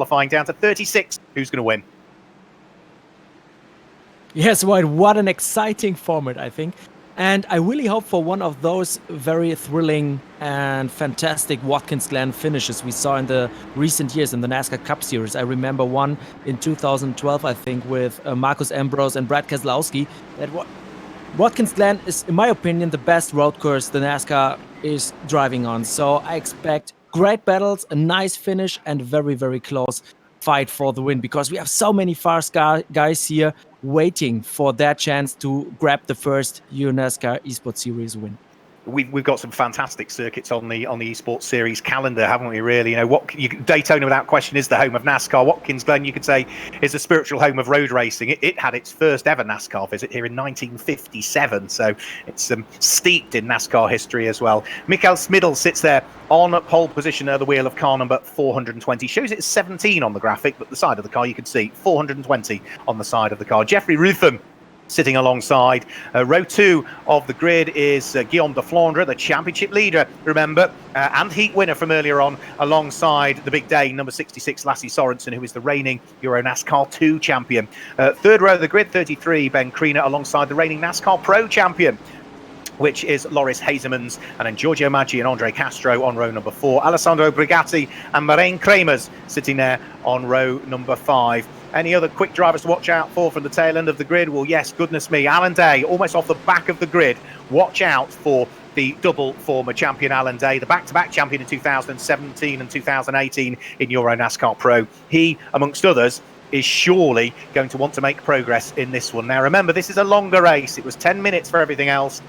qualifying down to 36. Who's going to win? Yes, White, what an exciting format, I think. And I really hope for one of those very thrilling and fantastic Watkins Glen finishes we saw in the recent years in the NASCAR Cup Series. I remember one in 2012, I think, with Marcus Ambrose and Brad Keselowski. Watkins Glen is, in my opinion, the best road course the NASCAR is driving on. So I expect great battles, a nice finish, and very, very close fight for the win, because we have so many fast guys here waiting for that chance to grab the first EuroNASCAR Esports Series win. We've got some fantastic circuits on the Esports Series calendar, haven't we? Really, Daytona without question is the home of NASCAR. Watkins Glen, you could say, is the spiritual home of road racing. It had its first ever NASCAR visit here in 1957, so it's steeped in NASCAR history as well. Mikael Smidl sits there on pole position at the wheel of car number 420. Shows it's 17 on the graphic, but the side of the car you can see 420 on the side of the car. Jeffrey Ruthven sitting alongside. Row 2 of the grid is Guillaume de Flandre, the championship leader, remember, and heat winner from earlier on, alongside the big Dane, number 66, Lasse Sorensen, who is the reigning EuroNASCAR 2 champion. Third row of the grid, 33, Ben Kriener, alongside the reigning NASCAR Pro champion, which is Loris Hazemans, and then Giorgio Maggi and Andre Castro on row number 4. Alessandro Brigatti and Marijn Kremers sitting there on row number 5. Any other quick drivers to watch out for from the tail end of the grid? Well, yes, goodness me. Alan Day, almost off the back of the grid. Watch out for the double former champion Alan Day, the back-to-back champion in 2017 and 2018 in EuroNASCAR Pro. He, amongst others, is surely going to want to make progress in this one. Now, remember, this is a longer race. It was 10 minutes for everything else.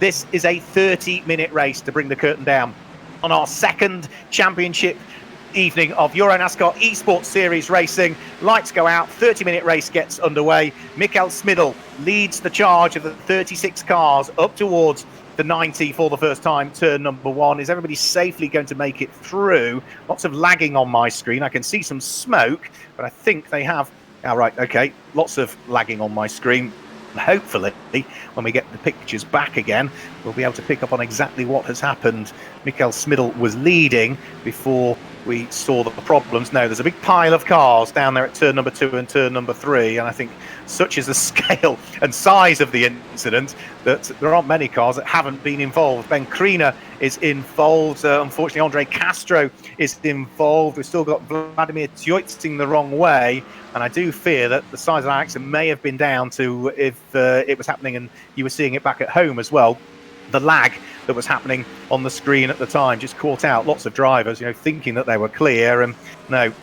This is a 30-minute race to bring the curtain down on our second championship evening of EuroNASCAR Esports Series racing. Lights go out, 30-minute race gets underway. Mikael Smidl leads the charge of the 36 cars up towards the 90 for the first time, turn number 1. Is everybody safely going to make it through? Lots of lagging on my screen. I can see some smoke, but I think they have... All right, okay, lots of lagging on my screen. Hopefully, when we get the pictures back again, we'll be able to pick up on exactly what has happened. Mikael Smidl was leading before we saw the problems. No, there's a big pile of cars down there at turn number 2 and turn number 3, and I think such is the scale and size of the incident that there aren't many cars that haven't been involved. Ben Kriener is involved. Unfortunately, Andre Castro is involved. We've still got Vladimir Tjoitzing the wrong way, and I do fear that the size of that accident may have been down to, if it was happening and you were seeing it back at home as well, the lag that was happening on the screen at the time just caught out lots of drivers, thinking that they were clear, and no,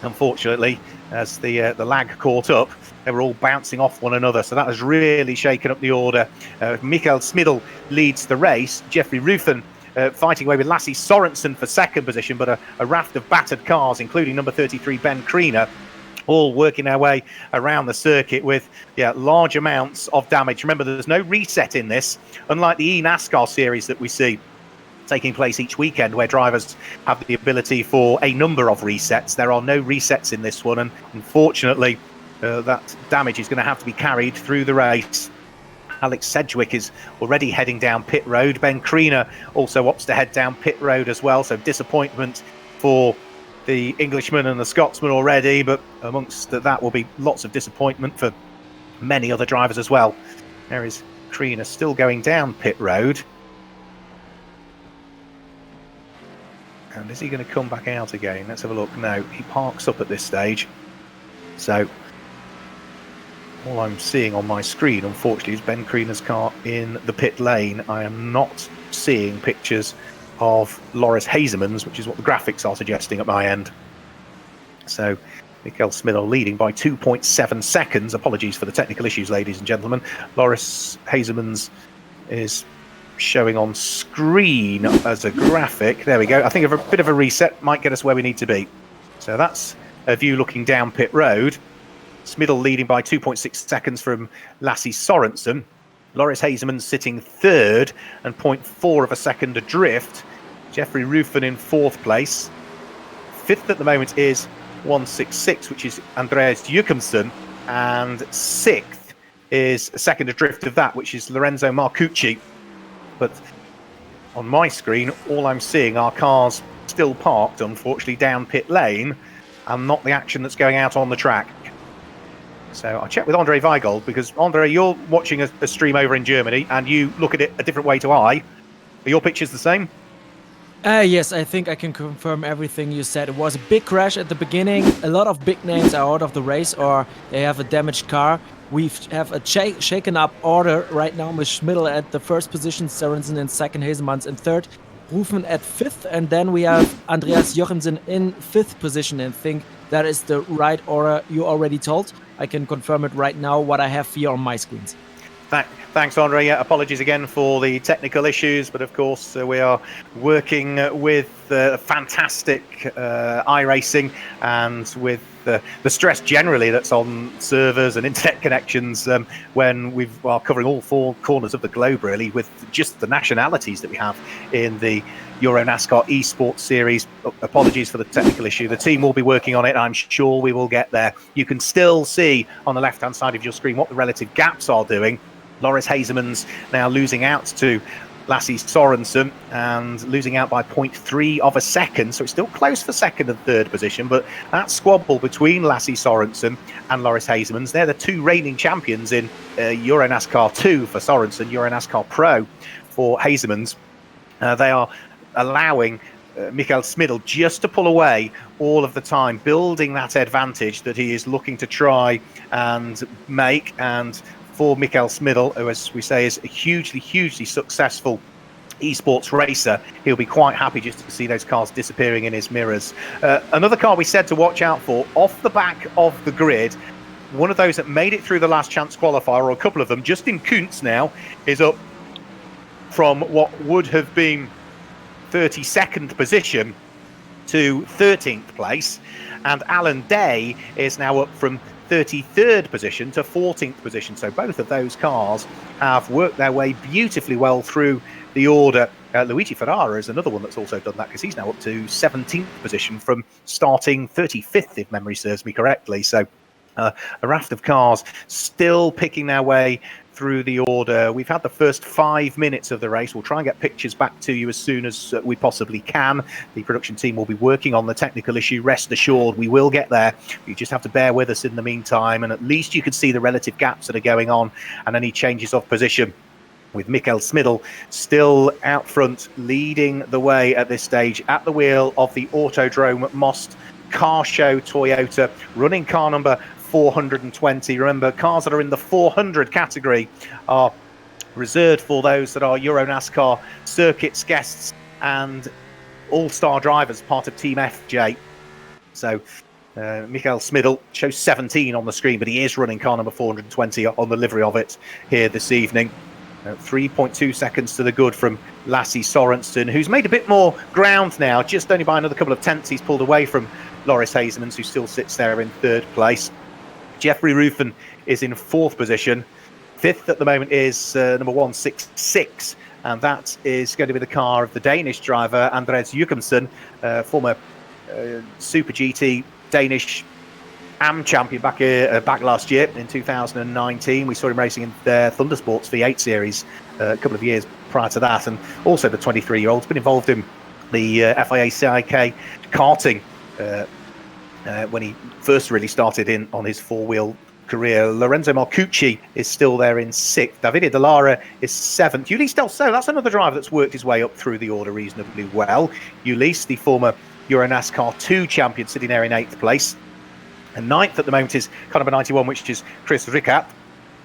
unfortunately, as the lag caught up, they were all bouncing off one another. So that has really shaken up the order. Mikael Smidl leads the race. Jeffrey Ruthven fighting away with Lasse Sorensen for second position, but a raft of battered cars, including number 33 Ben Kriener, all working their way around the circuit with large amounts of damage. Remember, there's no reset in this, unlike the ENASCAR series that we see taking place each weekend, where drivers have the ability for a number of resets. There are no resets in this one, and unfortunately that damage is going to have to be carried through the race. Alex Sedgwick is already heading down pit road. Ben Kriener also opts to head down pit road as well, so disappointment for the Englishman and the Scotsman already, but amongst that will be lots of disappointment for many other drivers as well. There is Kriener still going down pit road. And is he going to come back out again? Let's have a look. No, he parks up at this stage. So all I'm seeing on my screen, unfortunately, is Ben Kriener's car in the pit lane. I am not seeing pictures of Loris Hazemans, which is what the graphics are suggesting at my end. So Mikael Smidl leading by 2.7 seconds. Apologies for the technical issues, ladies and gentlemen. Loris Hazemans is showing on screen as a graphic. There we go. I think a bit of a reset might get us where we need to be. So that's a view looking down pit road. Smidl leading by 2.6 seconds from Lasse Sorensen. Loris Hazemans sitting third and 0.4 of a second adrift. Jeffrey Ruthven in fourth place. Fifth at the moment is 166, which is Andreas Jochumsen. And sixth is a second adrift of that, which is Lorenzo Marcucci. But on my screen, all I'm seeing are cars still parked, unfortunately, down pit lane. and not the action that's going out on the track. So I'll check with Andre Weigold, because Andre, you're watching a stream over in Germany and you look at it a different way to I. Are your pictures the same? Yes, I think I can confirm everything you said. It was a big crash at the beginning. A lot of big names are out of the race, or they have a damaged car. We have a shaken up order right now with Schmidl at the first position, Sørensen in second, Hesemans in third, Rufen at fifth, and then we have Andreas Jochimsen in fifth position. And I think that is the right order you already told. I can confirm it right now, what I have here on my screens. Thanks, Andre. Apologies again for the technical issues, but of course we are working with fantastic iRacing and with the stress generally that's on servers and internet connections when we are covering all four corners of the globe, really, with just the nationalities that we have in the EuroNASCAR Esports Series. Apologies for the technical issue. The team will be working on it. I'm sure we will get there. You can still see on the left-hand side of your screen what the relative gaps are doing. Loris Hesemans now losing out to Lasse Sørensen and losing out by 0.3 of a second. So it's still close for second and third position, but that squabble between Lasse Sørensen and Loris Hesemans, they're the two reigning champions in EuroNASCAR 2 for Sørensen, EuroNASCAR Pro for Hesemans. They are allowing Mikael Smidl just to pull away all of the time, building that advantage that he is looking to try and make. And for Mikael Smidl, who, as we say, is a hugely successful esports racer, he'll be quite happy just to see those cars disappearing in his mirrors. Another car we said to watch out for, off the back of the grid, one of those that made it through the last chance qualifier, or a couple of them, Justin Kuntz now is up from what would have been 32nd position to 13th place, and Alan Day is now up from 33rd position to 14th position. So both of those cars have worked their way beautifully well through the order. Luigi Ferrara is another one that's also done that, because he's now up to 17th position from starting 35th, if memory serves me correctly. So a raft of cars still picking their way through the order. We've had the first 5 minutes of the race. We'll try and get pictures back to you as soon as we possibly can. The production team will be working on the technical issue. Rest assured, we will get there. You just have to bear with us in the meantime, and at least you can see the relative gaps that are going on and any changes of position, with Mikael Smidl still out front, leading the way at this stage at the wheel of the Autodrome Most Car Show Toyota, running car number 420. Remember, cars that are in the 400 category are reserved for those that are EuroNASCAR circuits guests and all-star drivers, part of Team FJ. So Mikael Smidl shows 17 on the screen, but he is running car number 420 on the livery of it here this evening. 3.2 seconds to the good from Lasse Sørensen, who's made a bit more ground now, just only by another couple of tenths. He's pulled away from Loris Hesemans, who still sits there in third place. Jeffrey Rufen is in fourth position. Fifth at the moment is number 166, and that is going to be the car of the Danish driver Andreas Jochimsen, former Super GT Danish AM champion back last year in 2019. We saw him racing in the Thundersports V8 series a couple of years prior to that, and also the 23-year-old's been involved in the FIA CIK karting when he first really started in on his four-wheel career. Lorenzo Marcucci is still there in sixth. Davide Dallara is seventh. Ulysse Delso, that's another driver that's worked his way up through the order reasonably well. Ulysse, the former EuroNASCAR 2 champion, sitting there in eighth place. And ninth at the moment is car number 91, which is Chris Rickard.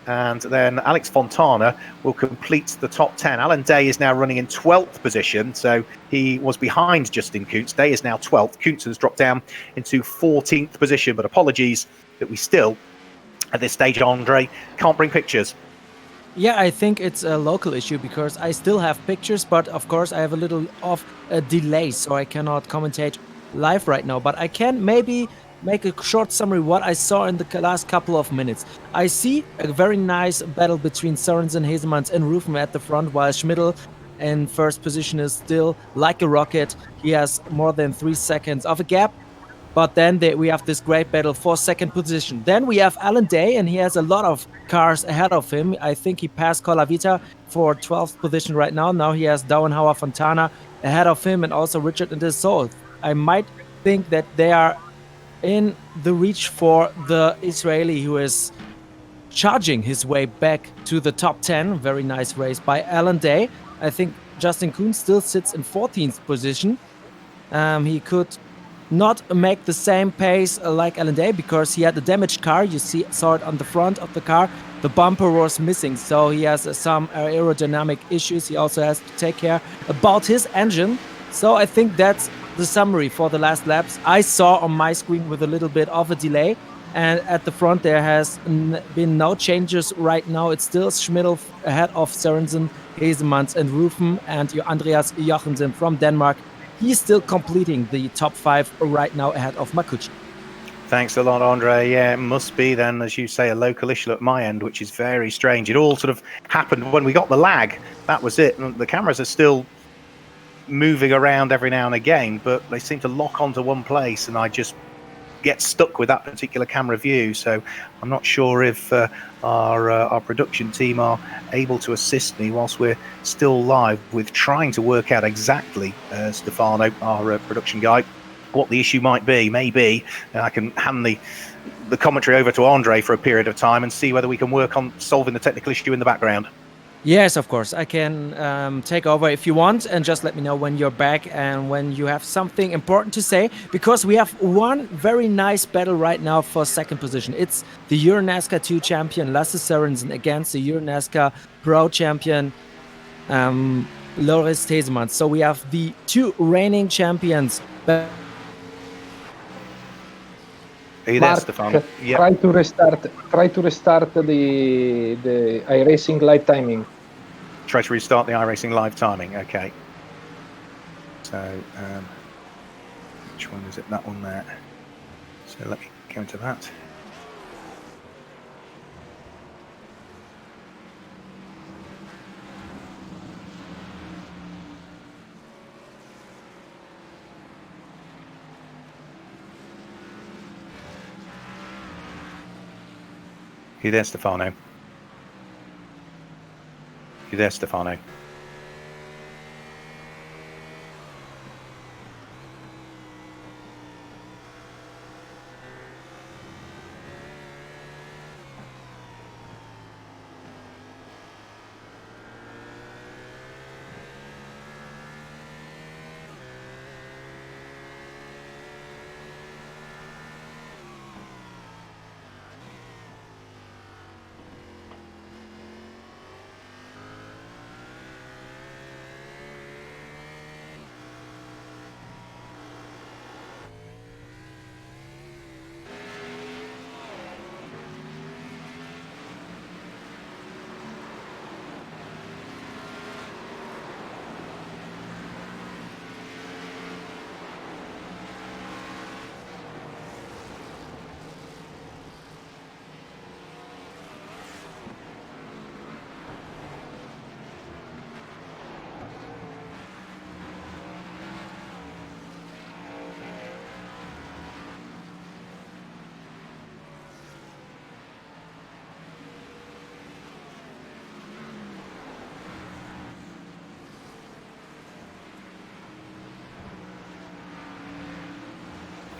And then Alex Fontana will complete the top 10. Alan Day is now running in 12th position, so he was behind Justin Kuntz. Day is now 12th. Kuntz has dropped down into 14th position, but apologies that we still, at this stage, Andre, can't bring pictures. Yeah, I think it's a local issue, because I still have pictures, but of course I have a little of a delay, so I cannot commentate live right now. But I can maybe make a short summary what I saw in the last couple of minutes. I see a very nice battle between Sørensen, Hesemans and Rufen at the front, while Schmidl in first position is still like a rocket. He has more than 3 seconds of a gap. But then we have this great battle for second position. Then we have Alan Day, and he has a lot of cars ahead of him. I think he passed Colavita for 12th position right now. Now he has Dauenhauer Fontana ahead of him, and also Richard and Dessau. I might think that they are in the reach for the Israeli, who is charging his way back to the top 10. Very nice race by Alan Day. I think Justin Kuhn still sits in 14th position. He could not make the same pace like Alan Day because he had a damaged car. You saw it on the front of the car. The bumper was missing, so he has some aerodynamic issues. He also has to take care about his engine. So I think that's the summary for the last laps. I saw on my screen with a little bit of a delay. And at the front, there has been no changes right now. It's still Schmidl ahead of Sørensen, Hesemans, and Rufen, and Andreas Jochensen from Denmark. He's still completing the top 5 right now ahead of Makuchi. Thanks a lot, Andre. Yeah, it must be then, as you say, a local issue at my end, which is very strange. It all sort of happened when we got the lag. That was it. The cameras are still moving around every now and again, but they seem to lock onto one place, and I just get stuck with that particular camera view. So I'm not sure if our production team are able to assist me whilst we're still live with trying to work out exactly, Stefano, our production guy, what the issue might be. Maybe I can hand the commentary over to Andre for a period of time and see whether we can work on solving the technical issue in the background. Yes, of course. I can take over if you want, and just let me know when you're back and when you have something important to say, because we have one very nice battle right now for second position. It's the EuroNASCAR 2 champion Lasse Sørensen against the EuroNASCAR Pro champion Loris Hesemans. So we have the 2 reigning champions. Are you there, Stefano? Yeah. Try to restart the iRacing live timing. Try to restart the iRacing live timing. Okay. So which one is it? That one there. So let me go into that. You there, Stefano? You there, Stefano?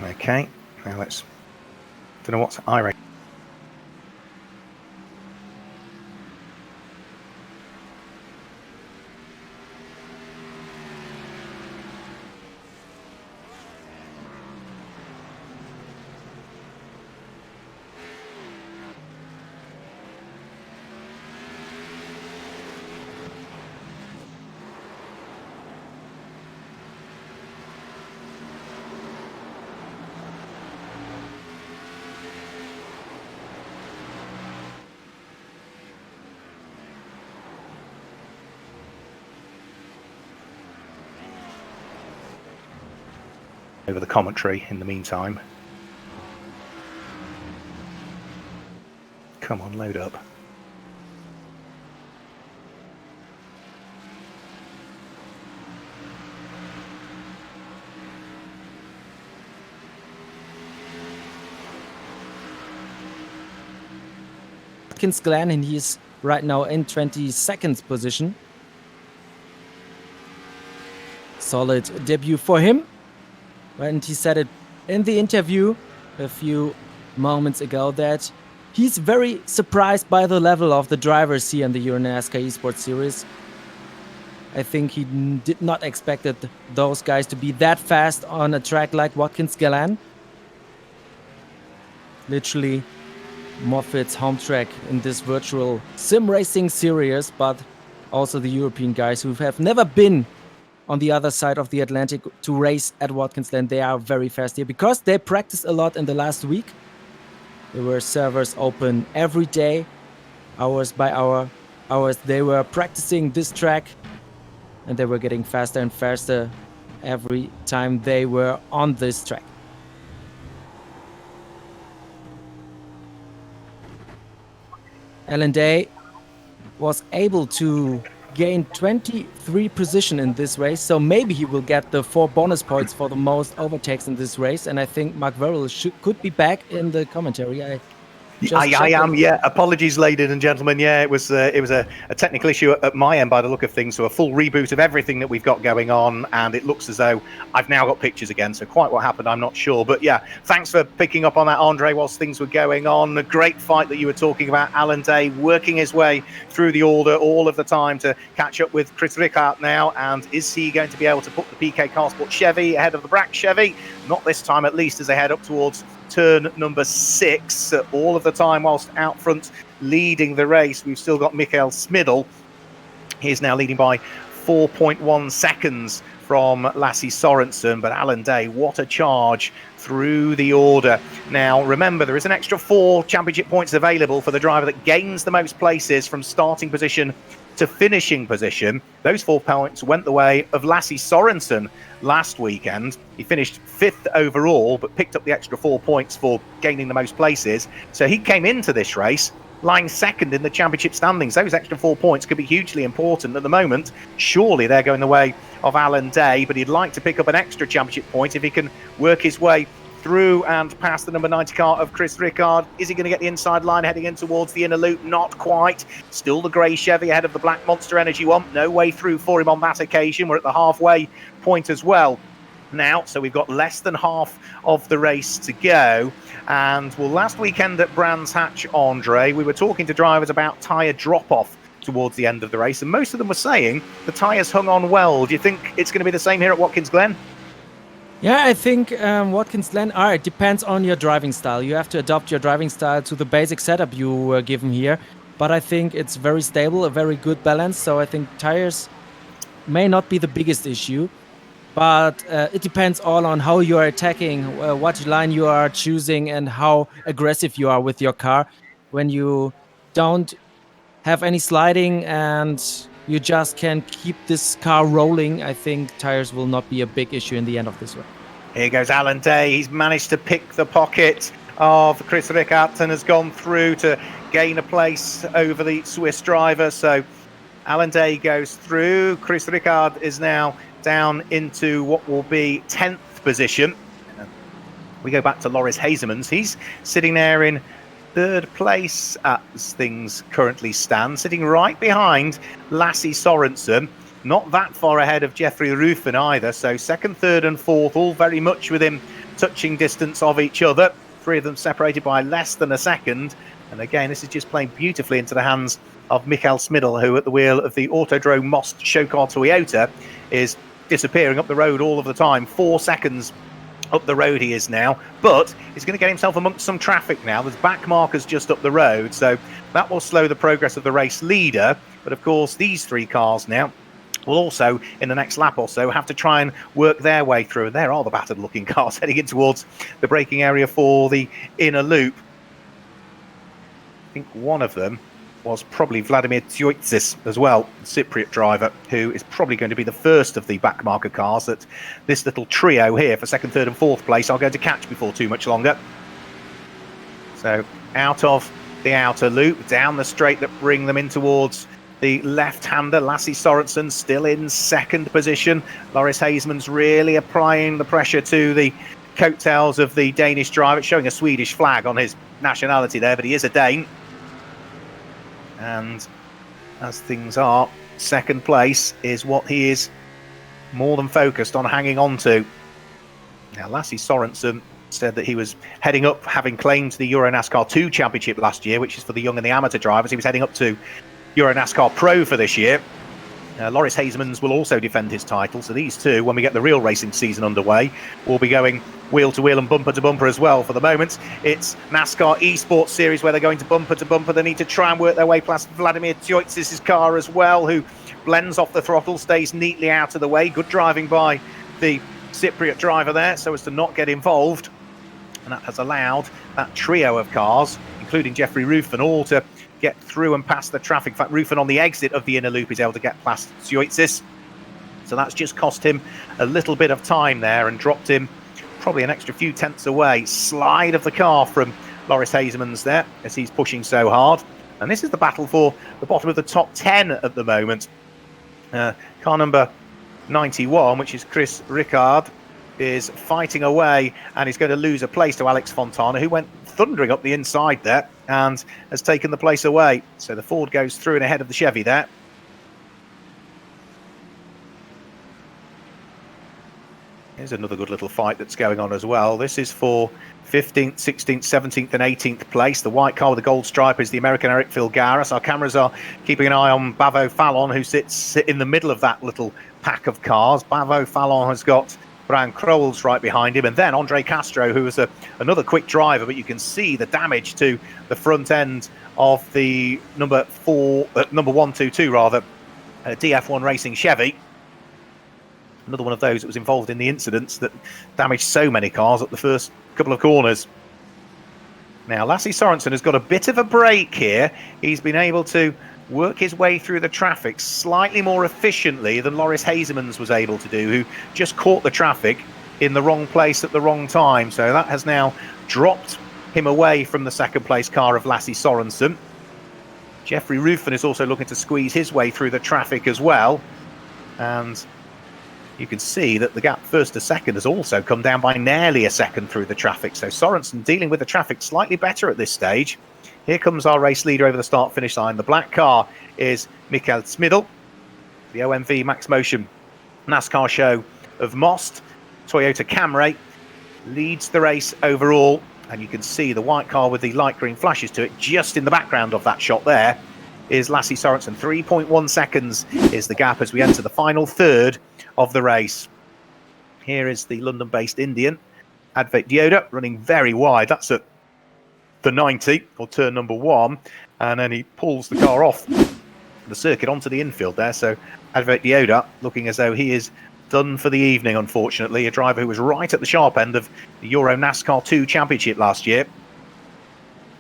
Okay, now let's, don't know what's iRacing. Over the commentary in the meantime. Come on, load up. Watkins Glen, and he's right now in 22nd position. Solid debut for him. And he said it in the interview. a few moments ago that he's very surprised by the level of the drivers here in the EuroNASCAR Esports Series. I think he did not expect those guys to be that fast on a track like Watkins Glen. Literally Moffitt's home track in this virtual sim racing series, but also the European guys who have never been on the other side of the Atlantic to race at Watkins Glen, they are very fast here because they practiced a lot in the last week. There were servers open every day, hours by hours. They were practicing this track and they were getting faster and faster every time they were on this track. Alan Day was able to gain 23 position in this race, so maybe he will get the 4 bonus points for the most overtakes in this race. And I think Mark Verrill could be back in the commentary. I am, yeah. Apologies, ladies and gentlemen. Yeah, it was a technical issue at my end by the look of things. So a full reboot of everything that we've got going on, and it looks as though I've now got pictures again. So quite what happened, I'm not sure. But yeah, thanks for picking up on that, Andre, whilst things were going on. A great fight that you were talking about. Alan Day working his way through the order all of the time to catch up with Chris Rickard now. And is he going to be able to put the PK Carsport Chevy ahead of the Brack Chevy? Not this time, at least, as they head up towards turn number 6. All of the time whilst out front leading the race, we've still got Mikael Smidl. He's now leading by 4.1 seconds from Lasse Sorensen, but Alan Day, what a charge through the order. Now remember, there is an extra 4 championship points available for the driver that gains the most places from starting position to finishing position. Those 4 points went the way of Lasse Sorensen last weekend. He finished 5th overall, but picked up the extra 4 points for gaining the most places. So he came into this race lying 2nd in the championship standings. Those extra 4 points could be hugely important at the moment. Surely they're going the way of Alan Day, but he'd like to pick up an extra championship point if he can work his way through and past the number 90 car of Chris Rickard. Is he going to get the inside line heading in towards the inner loop? Not quite. Still the grey Chevy ahead of the black Monster Energy one. No way through for him on that occasion. We're at the halfway point as well now, so we've got less than half of the race to go. And well, last weekend at Brands Hatch, Andre, we were talking to drivers about tyre drop-off towards the end of the race, and most of them were saying the tyres hung on well. Do you think it's going to be the same here at Watkins Glen? Yeah, I think Watkins Glen, it depends on your driving style. You have to adopt your driving style to the basic setup you were given here. But I think it's very stable, a very good balance. So I think tires may not be the biggest issue. But it depends all on how you are attacking, what line you are choosing, and how aggressive you are with your car. When you don't have any sliding and you just can keep this car rolling, I think tires will not be a big issue in the end of this one. Here goes Alan Day. He's managed to pick the pocket of Chris Rickard and has gone through to gain a place over the Swiss driver. So Alan Day goes through. Chris Rickard is now down into what will be 10th position. We go back to Loris Hazemans. He's sitting there in 3rd place as things currently stand, sitting right behind Lasse Sorensen, not that far ahead of Jeffrey Rufen either. So 2nd, 3rd and 4th, all very much within touching distance of each other. 3 of them separated by less than a second. And again, this is just playing beautifully into the hands of Mikael Smidl, who at the wheel of the Autodrome Most Showcar Toyota is disappearing up the road all of the time. 4 seconds up the road he is now, but he's going to get himself amongst some traffic now. There's back markers just up the road, so that will slow the progress of the race leader. But of course, these 3 cars now will also, in the next lap or so, have to try and work their way through. And there are the battered looking cars heading in towards the braking area for the inner loop. I think one of them was probably Vladimir Tsioitsis as well, the Cypriot driver, who is probably going to be the first of the backmarker cars that this little trio here for 2nd, 3rd and 4th place are going to catch before too much longer. So out of the outer loop, down the straight that bring them in towards the left-hander. Lasse Sorensen still in 2nd position. Loris Hazemans really applying the pressure to the coattails of the Danish driver. It's showing a Swedish flag on his nationality there, but he is a Dane. And as things are, 2nd place is what he is more than focused on hanging on to. Now, Lasse Sorensen said that he was heading up, having claimed the EuroNASCAR 2 Championship last year, which is for the young and the amateur drivers. He was heading up to EuroNASCAR Pro for this year. Loris Hazemans will also defend his title, so these two, when we get the real racing season underway, will be going wheel to wheel and bumper to bumper as well. For the moment, it's NASCAR Esports Series where they're going to bumper to bumper. They need to try and work their way past Vladimir Tyoitsis's car as well, who blends off the throttle, stays neatly out of the way. Good driving by the Cypriot driver there so as to not get involved, and that has allowed that trio of cars, including Jeffrey Ruffin, all to get through and past the traffic. In fact, Ruffin on the exit of the inner loop is able to get past Tyoitsis, so that's just cost him a little bit of time there and dropped him probably an extra few tenths away. Slide of the car from Loris Hazemans there as he's pushing so hard, and this is the battle for the bottom of the top 10 at the moment. Car number 91, which is Chris Ricard, is fighting away and he's going to lose a place to Alex Fontana, who went thundering up the inside there and has taken the place away. So the Ford goes through and ahead of the Chevy there. Here's another good little fight that's going on as well. This is for 15th, 16th, 17th and 18th place. The white car with the gold stripe is the American Eric Filgaras. Our cameras are keeping an eye on Bavo Fallon, who sits in the middle of that little pack of cars. Bavo Fallon has got Brian Crowell's right behind him, and then Andre Castro, who is another quick driver, but you can see the damage to the front end of the number 122 rather, DF1 Racing Chevy. Another one of those that was involved in the incidents that damaged so many cars at the first couple of corners. Now Lasse Sorensen has got a bit of a break here. He's been able to work his way through the traffic slightly more efficiently than Loris Hazemans was able to do, who just caught the traffic in the wrong place at the wrong time. So that has now dropped him away from the second place car of Lasse Sorensen. Jeffrey Ruffin is also looking to squeeze his way through the traffic as well, and you can see that the gap first to second has also come down by nearly a second through the traffic. So Sorensen dealing with the traffic slightly better at this stage. Here comes our race leader over the start-finish line. The black car is Mikael Smidl, the OMV Max Motion NASCAR show of Most. Toyota Camry leads the race overall, and you can see the white car with the light green flashes to it just in the background of that shot there is Lasse Sorensen. 3.1 seconds is the gap as we enter the final third of the race. Here is the London-based Indian, Advait Dioda, running very wide. That's at the 90, or turn number 1, and then he pulls the car off the circuit onto the infield there. So Advait Dioda looking as though he is done for the evening, unfortunately. A driver who was right at the sharp end of the EuroNASCAR 2 Championship last year,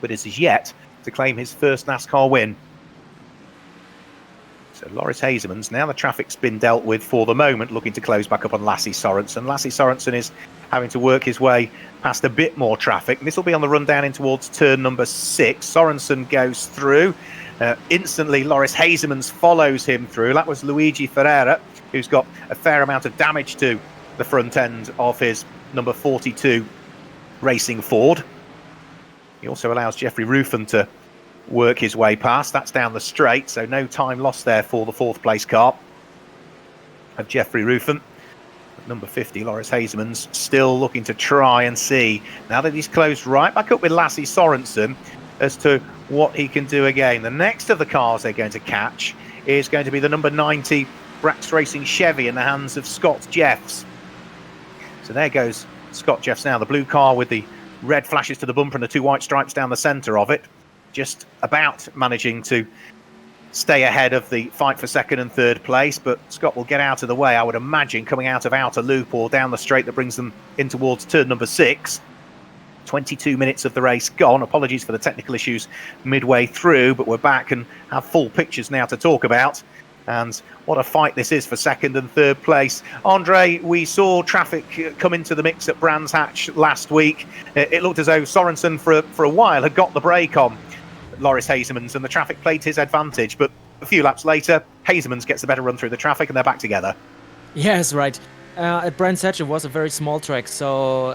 but is yet to claim his first NASCAR win. So Loris Hazemans, now the traffic's been dealt with for the moment, looking to close back up on Lasse Sorensen. Lasse Sorensen is having to work his way past a bit more traffic. This will be on the run down in towards turn number 6. Sorensen goes through. Instantly, Loris Hazemans follows him through. That was Luigi Ferreira, who's got a fair amount of damage to the front end of his number 42 Racing Ford. He also allows Jeffrey Ruffin to work his way past. That's down the straight, so no time lost there for the 4th place car of Jeffrey Ruffin. Number 50, Loris Hazemans, still looking to try and see, now that he's closed right back up with Lasse Sorensen, as to what he can do again. The next of the cars they're going to catch is going to be the number 90 Brax Racing Chevy in the hands of Scott Jeffs. So there goes Scott Jeffs now, the blue car with the red flashes to the bumper and the 2 white stripes down the centre of it. Just about managing to stay ahead of the fight for 2nd and 3rd place, but Scott will get out of the way, I would imagine, coming out of outer loop or down the straight that brings them in towards turn number 6. 22 minutes of the race gone. Apologies for the technical issues midway through, but we're back and have full pictures now to talk about. And what a fight this is for 2nd and 3rd place. Andre, we saw traffic come into the mix at Brands Hatch last week. It looked as though Sorensen for a while had got the break on Loris Hazemans, and the traffic played to his advantage, but a few laps later Hazemans gets a better run through the traffic and they're back together. Yes, right. At Brands Hatch it was a very small track, so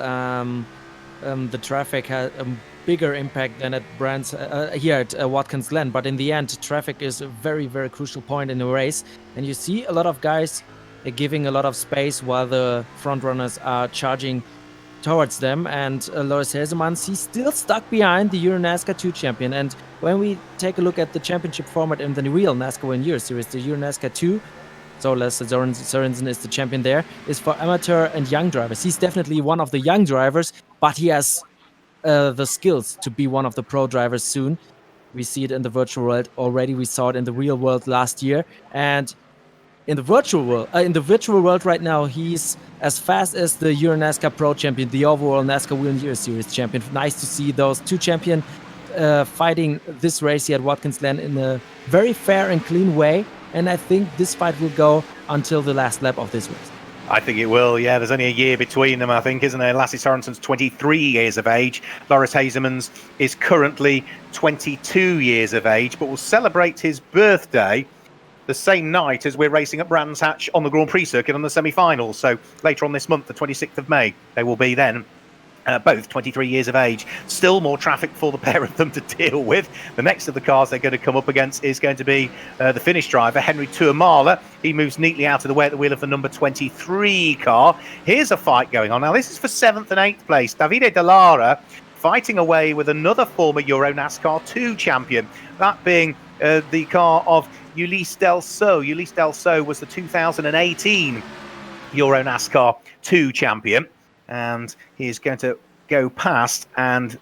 the traffic had a bigger impact than at Brands here at Watkins Glen, but in the end traffic is a very, very crucial point in the race, and you see a lot of guys giving a lot of space while the front runners are charging towards them, and Loris Hezemans, he's still stuck behind the EuroNASCAR 2 champion. And when we take a look at the championship format in the real NASCAR Whelen Euro Series, the EuroNASCAR 2, so Lasse Sørensen is the champion there, is for amateur and young drivers. He's definitely one of the young drivers, but he has the skills to be one of the pro drivers soon. We see it in the virtual world already. We saw it in the real world last year. And in the virtual world right now, he's as fast as the EuroNASCAR Pro champion, the overall NASCAR Whelen Euro Series champion. Nice to see those two champions fighting this race here at Watkins Glen in a very fair and clean way. And I think this fight will go until the last lap of this race. I think it will, yeah. There's only a year between them, I think, isn't there? Lasse Sørensen's 23 years of age. Loris Hezemans is currently 22 years of age, but will celebrate his birthday the same night as we're racing at Brands Hatch on the Grand Prix circuit on the semi-finals. So later on this month, the 26th of May, they will be then both 23 years of age. Still more traffic for the pair of them to deal with. The next of the cars they're going to come up against is going to be the Finnish driver, Henri Tuomala. He moves neatly out of the way at the wheel of the number 23 car. Here's a fight going on. Now, this is for 7th and 8th place. Davide Dallara fighting away with another former EuroNASCAR 2 champion, that being the car of Ulysse Delceau. Ulysse Delceau was the 2018 EuroNASCAR 2 champion. And he's going to go past and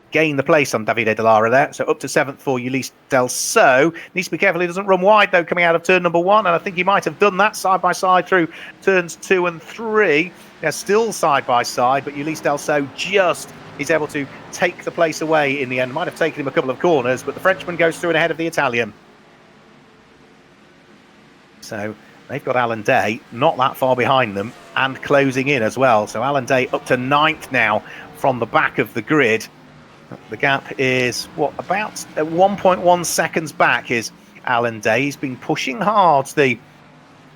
gain the place on Davide Dallara there. So up to 7th for Ulysse Delceau. Needs to be careful he doesn't run wide, though, coming out of turn number 1. And I think he might have done that side by side through turns 2 and 3. They're still side by side, but Ulysse Delceau just is able to take the place away in the end. Might have taken him a couple of corners, but the Frenchman goes through and ahead of the Italian. So they've got Alan Day not that far behind them and closing in as well. So Alan Day up to 9th now from the back of the grid. The gap is, about 1.1 seconds back is Alan Day. He's been pushing hard, the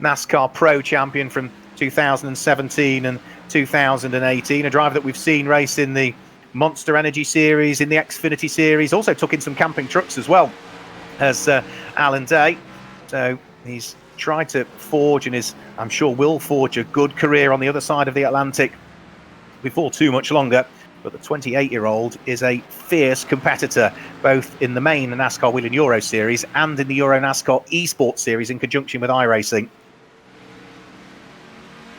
NASCAR Pro champion from 2017 and 2018. A driver that we've seen race in the Monster Energy Series, in the Xfinity Series. Also took in some camping trucks as well as Alan Day. So he's tried to forge and I'm sure will forge a good career on the other side of the Atlantic before too much longer. But the 28-year-old is a fierce competitor, both in the main NASCAR Whelen Euro Series and in the EuroNASCAR Esports Series in conjunction with iRacing.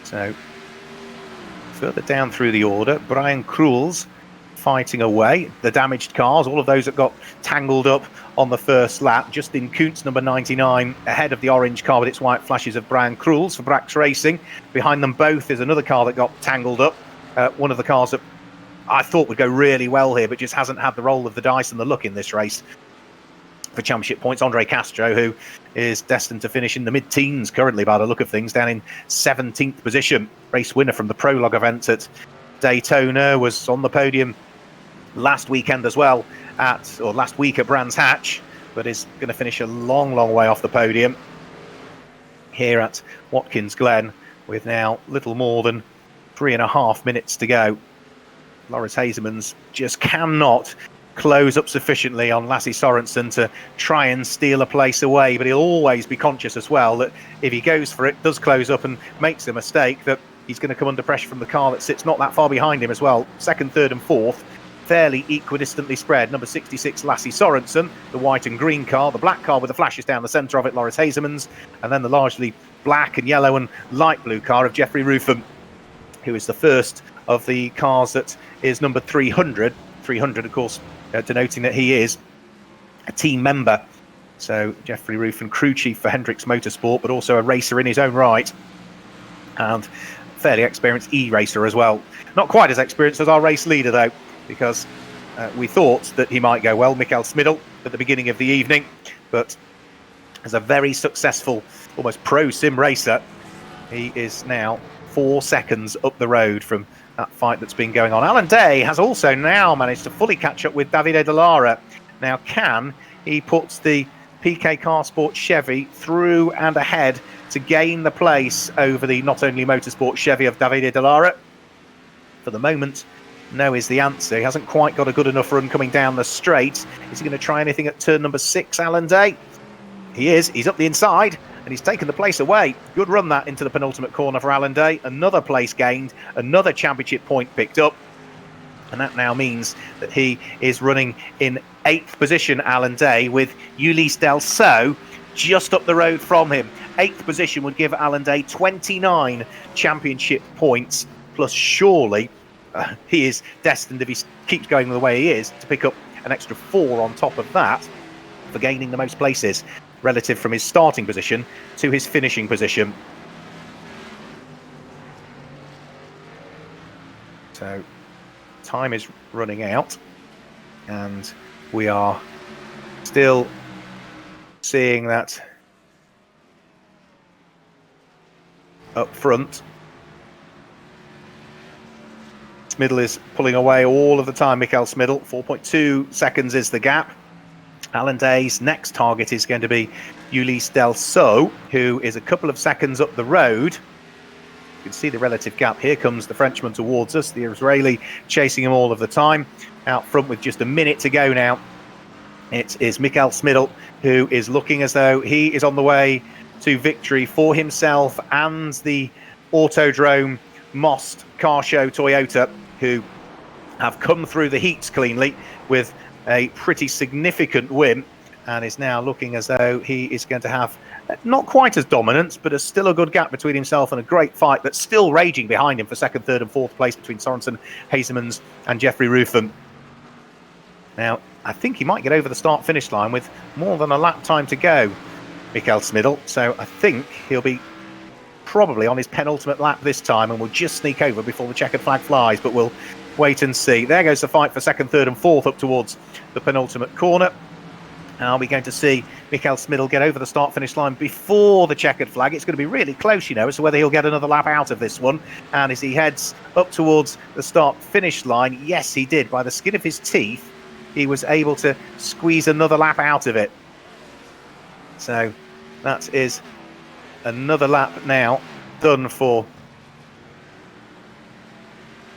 So further down through the order, Brian Kruls fighting away. The damaged cars, all of those that got tangled up on the first lap. Justin Kuntz, number 99, ahead of the orange car with its white flashes of Brian Kruls for Brax Racing. Behind them both is another car that got tangled up. One of the cars that I thought would go really well here, but just hasn't had the roll of the dice and the luck in this race for championship points. Andre Castro, who is destined to finish in the mid-teens currently by the look of things, down in 17th position. Race winner from the prologue event at Daytona, was on the podium last weekend as well, last week at Brands Hatch, but is going to finish a long way off the podium here at Watkins Glen with now little more than 3.5 minutes to go. Loris Hezemans just cannot close up sufficiently on Lasse Sørensen to try and steal a place away, but he'll always be conscious as well that if he goes for it, does close up and makes a mistake, that he's going to come under pressure from the car that sits not that far behind him as well. 2nd, 3rd and 4th, fairly equidistantly spread. Number 66, Lasse Sørensen, the white and green car, the black car with the flashes down the centre of it, Loris Hezemans, and then the largely black and yellow and light blue car of Jeffrey Ruffin, who is the first of the cars that is number 300. 300, of course, denoting that he is a team member. So Jeffrey Ruffin, crew chief for Hendricks Motorsport, but also a racer in his own right, and fairly experienced e-racer as well. Not quite as experienced as our race leader, though, because we thought that he might go well, Mikael Smidl, at the beginning of the evening, but as a very successful, almost pro sim racer, he is now 4 seconds up the road from that fight that's been going on. Alan Day has also now managed to fully catch up with Davide Dallara. Now, can he put the PK Car Sport Chevy through and ahead to gain the place over the Not Only Motorsport Chevy of Davide Dallara? For the moment, no is the answer. He hasn't quite got a good enough run coming down the straight. Is he going to try anything at turn number 6, Alan Day? He is. He's up the inside and he's taken the place away. Good run that into the penultimate corner for Alan Day. Another place gained, another championship point picked up. And that now means that he is running in 8th position, Alan Day, with Ulysse Delceau just up the road from him. 8th position would give Alan Day 29 championship points, plus surely he is destined, if he keeps going the way he is, to pick up an extra 4 on top of that for gaining the most places relative from his starting position to his finishing position. So time is running out, and we are still seeing that up front. Smiddle is pulling away all of the time. Mikael Smiddle, 4.2 seconds is the gap. Alan Day's next target is going to be Ulysse Delceau, who is a couple of seconds up the road. You can see the relative gap. Here comes the Frenchman towards us, the Israeli chasing him all of the time. Out front with just a minute to go now, it is Mikael Smiddle, who is looking as though he is on the way to victory for himself and the Autodrome Most Car Show Toyota, who have come through the heats cleanly with a pretty significant win, and is now looking as though he is going to have not quite as dominant, but still a good gap between himself and a great fight that's still raging behind him for 2nd, 3rd and 4th place between Sorensen, Hazemans and Jeffrey Ruffen. Now, I think he might get over the start-finish line with more than a lap time to go, Mikael Smiddle, so I think he'll be probably on his penultimate lap this time and will just sneak over before the checkered flag flies, but we'll wait and see. There goes the fight for 2nd, 3rd and 4th up towards the penultimate corner. And are we going to see Mikael Smiddle get over the start-finish line before the checkered flag? It's going to be really close, you know, as to whether he'll get another lap out of this one. And as he heads up towards the start-finish line, yes, he did. By the skin of his teeth, he was able to squeeze another lap out of it. So that is another lap now done for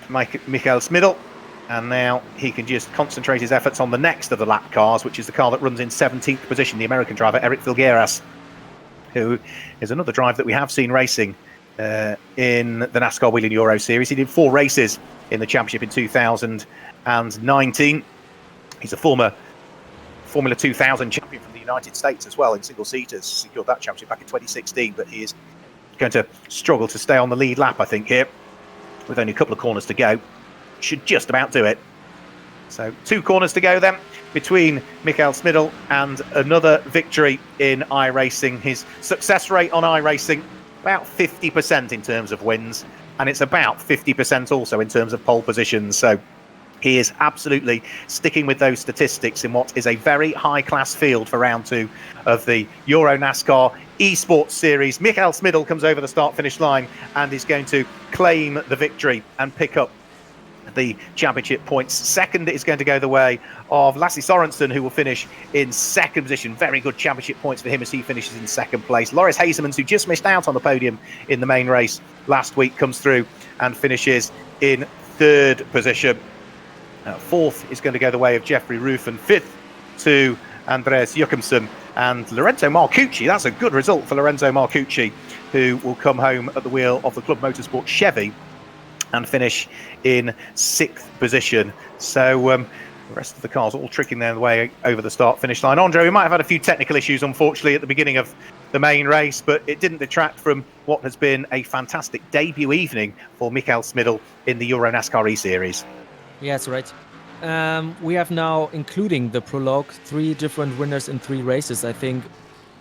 Mikael Smiddle. And now he can just concentrate his efforts on the next of the lap cars, which is the car that runs in 17th position, the American driver, Eric Filgueiras, who is another driver that we have seen racing in the NASCAR Whelen Euro Series. He did 4 races in the championship in 2019. He's a former Formula 2000 champion from the United States as well in single-seaters. Secured that championship back in 2016, but he is going to struggle to stay on the lead lap, I think, here, with only a couple of corners to go. Should just about do it. So 2 corners to go then between Mikael Smiddle and another victory in iRacing. His success rate on iRacing, about 50% in terms of wins, and it's about 50% also in terms of pole positions. So he is absolutely sticking with those statistics in what is a very high-class field for round 2 of the EuroNASCAR Esports Series. Mikael Smiddle comes over the start-finish line and is going to claim the victory and pick up the championship points. Second is going to go the way of Lasse Sorensen, who will finish in 2nd position. Very good championship points for him as he finishes in 2nd place. Loris Hazemans, who just missed out on the podium in the main race last week, comes through and finishes in 3rd position. 4th is going to go the way of Jeffrey Ruffen. 5th to Andreas Jochimsen and Lorenzo Marcucci. That's a good result for Lorenzo Marcucci, who will come home at the wheel of the Club Motorsport Chevy and finish in 6th position. So the rest of the cars all tricking their way over the start-finish line. Andre, we might have had a few technical issues, unfortunately, at the beginning of the main race, but it didn't detract from what has been a fantastic debut evening for Mikael Smiddle in the EuroNASCAR E-Series. Yeah, that's right. We have now, including the prologue, 3 different winners in 3 races. I think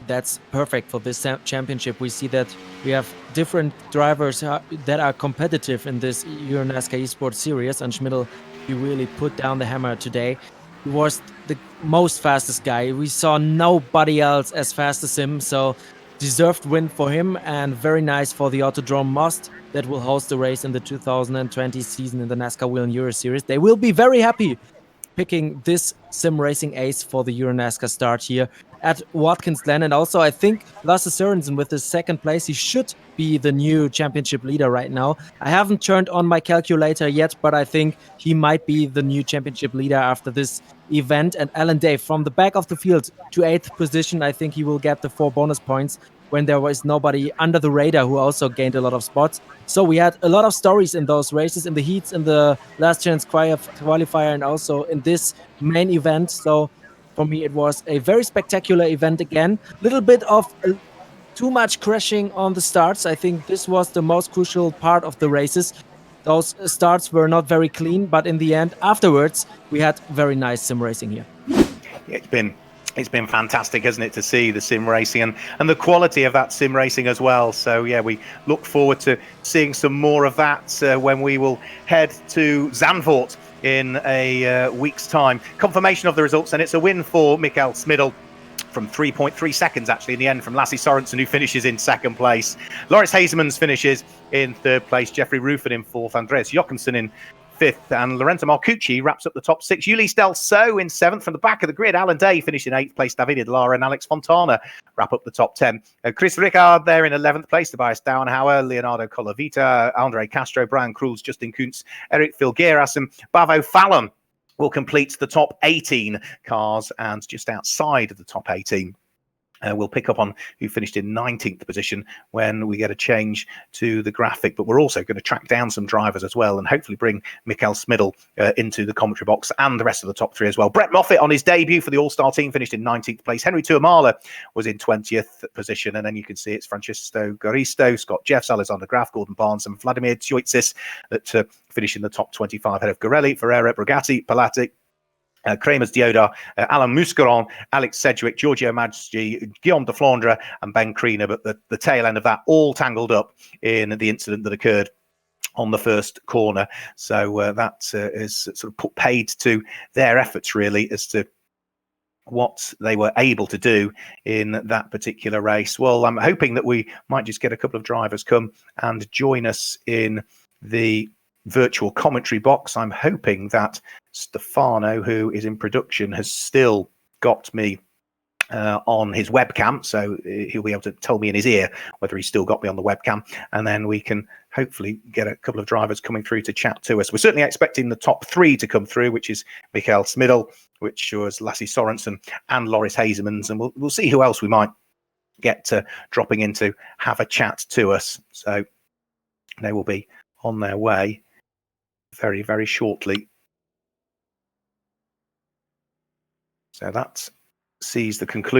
that's perfect for this championship. We see that we have different drivers that are competitive in this EuroNASCAR Esports Series, and Smiddle, he really put down the hammer today. He was the most fastest guy. We saw nobody else as fast as him, so deserved win for him, and very nice for the Autodrome Most that will host the race in the 2020 season in the NASCAR Whelen Euro Series. They will be very happy picking this sim racing ace for the EuroNASCAR start here at Watkins Glen. And also, I think Lasse Sorensen with his 2nd place, he should be the new championship leader right now. I haven't turned on my calculator yet, but I think he might be the new championship leader after this event. And Alan Day from the back of the field to 8th position, I think he will get the 4 bonus points. when there was nobody under the radar who also gained a lot of spots. So we had a lot of stories in those races, in the heats, in the last chance qualifier, and also in this main event. So for me, it was a very spectacular event again. Little bit of too much crashing on the starts. I think this was the most crucial part of the races. Those starts were not very clean, but in the end, afterwards, we had very nice sim racing here. Yeah, it's been fantastic, hasn't it, to see the sim racing and the quality of that sim racing as well. So yeah, we look forward to seeing some more of that when we will head to Zandvoort in a week's time. Confirmation of the results, and it's a win for Mikael Smidl from 3.3 seconds actually in the end from Lasse Sorensen, who finishes in second place. Loris Hazemans finishes in third place. Jeffrey Ruffin in fourth. Andreas Jochimsen in fifth, and Lorenzo Marcucci wraps up the top six. Ulysse Delso in seventh. From the back of the grid, Alan Day finished in eighth place. Davide Lara and Alex Fontana wrap up the top 10. Chris Ricard there in 11th place. Tobias Dauenhauer, Leonardo Colavita, Andre Castro, Brian Krulz, Justin Kuntz, Eric Filgueras, and Bavo Fallon will complete the top 18 cars, and just outside of the top 18. We'll pick up on who finished in 19th position when we get a change to the graphic, but we're also going to track down some drivers as well and hopefully bring Mikael Smidl into the commentary box and the rest of the top three as well. Brett Moffitt on his debut for the All-Star team finished in 19th place. Henry Tuamala was in 20th position, and then you can see it's Francisco Garisto, Scott Jeffs, Alexander Graf, Gordon Barnes and Vladimir Tjoitsis that finish in the top 25 ahead of Gorelli, Ferreira, Brigatti, Palati, Kramers Diodar, Alan Muscaron, Alex Sedgwick, Giorgio Maggi, Guillaume de Flandre and Ben Kriener, but the tail end of that all tangled up in the incident that occurred on the first corner. So that is sort of paid to their efforts really as to what they were able to do in that particular race. Well, I'm hoping that we might just get a couple of drivers come and join us in the virtual commentary box. I'm hoping that Stefano, who is in production, has still got me on his webcam, so he'll be able to tell me in his ear whether he's still got me on the webcam, and then we can hopefully get a couple of drivers coming through to chat to us. We're certainly expecting the top three to come through, which is Mikael Smidl, which was Lasse Sorensen and Loris Hazemans, and we'll see who else we might get dropping in to have a chat to us. So they will be on their way very, very shortly. So that sees the conclusion